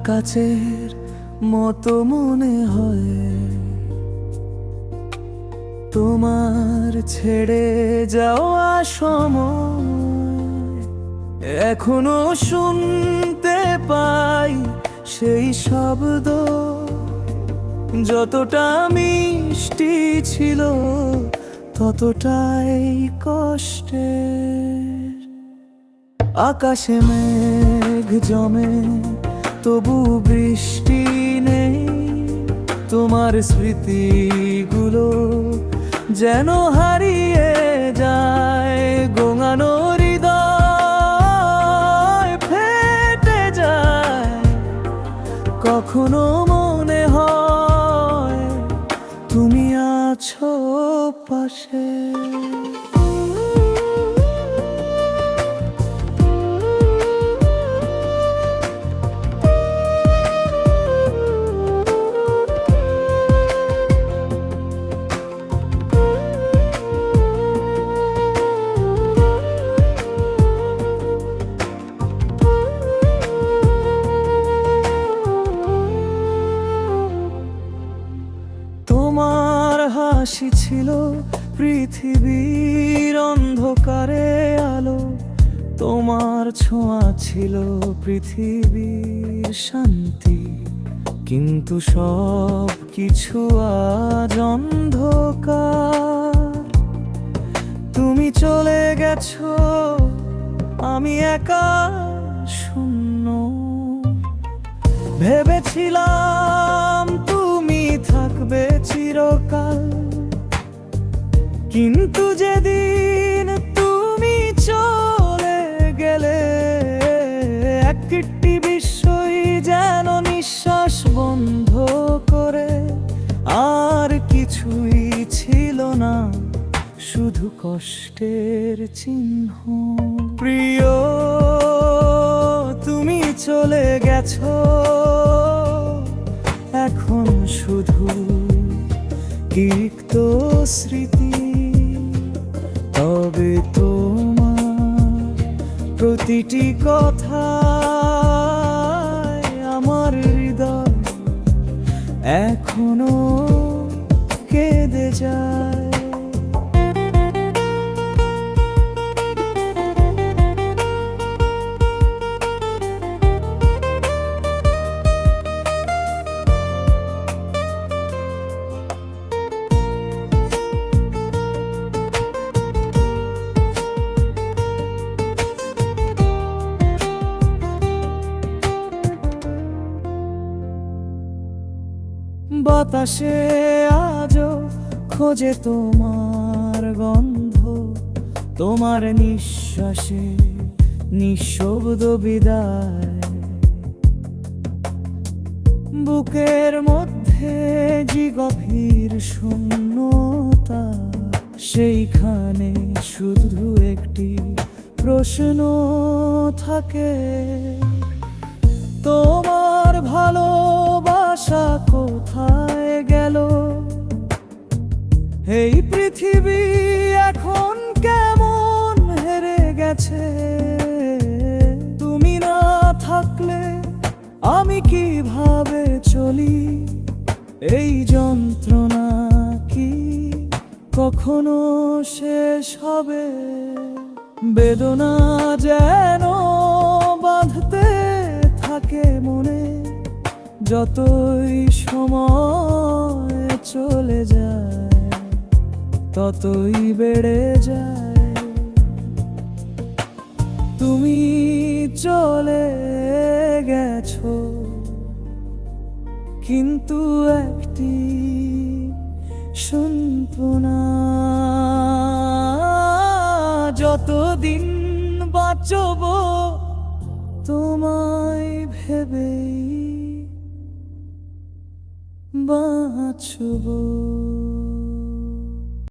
কাচের মতো মনে হয় তোমার ছেড়ে যাওয়া সময়। এখনো শুনতে পাই সেই শব্দ, যতটা মিষ্টি ছিল ততটাই কষ্টের। আকাশে মেঘ জমে তবু বৃষ্টি নেই, তোমার স্মৃতিগুলো যেন হারিয়ে যায়। গোঙানো হৃদয় ফেটে যায়, কখনো মনে হয় তুমি আছো পাশে। তোমার হাসি ছিল পৃথিবীর অন্ধকারে আলো, তোমার ছোঁয়া ছিল পৃথিবীর শান্তি। কিন্তু সব কিছু আজ অন্ধকার। তুমি চলে গেছো, আমি একা শূন্য। ভেবেছিলাম তুমি থাকবে চিরকাল, কিন্তু যেদিন তুমি চলে গেলে একটি বিশ্বই যেন নিঃশ্বাস বন্ধ করে। আর কিছুই ছিল না, শুধু কষ্টের চিহ্ন। প্রিয়, তুমি চলে গেছো, এখন শুধু তিক্ত স্মৃতি। তবে তোমার প্রতিটি কথায় আমার হৃদয় এখনো কেঁদে যায়। বাতাসে আজও খোঁজে তোমার গন্ধ, তোমার নিঃশ্বাসে নিঃশব্দ বিদায়। বুকের মধ্যে যে গভীর শূন্যতা, সেইখানে শুধু একটি প্রশ্ন থাকে, তোমার ভালোবাসা কোথায় গেল? এই পৃথিবী এখন কেমন হেরে গেছে। তুমি না থাকলে আমি কিভাবে চলি? এই যন্ত্রণা কি কখনো শেষ হবে? বেদনা যেন বাঁধতে থাকে মনে, যতই সময় চলে যায় ততই বেড়ে যায়। তুমি চলে গেছো, কিন্তু একটি সান্ত্বনা। যতদিন বাঁচব তোমায় ভেবেই বাঁচব।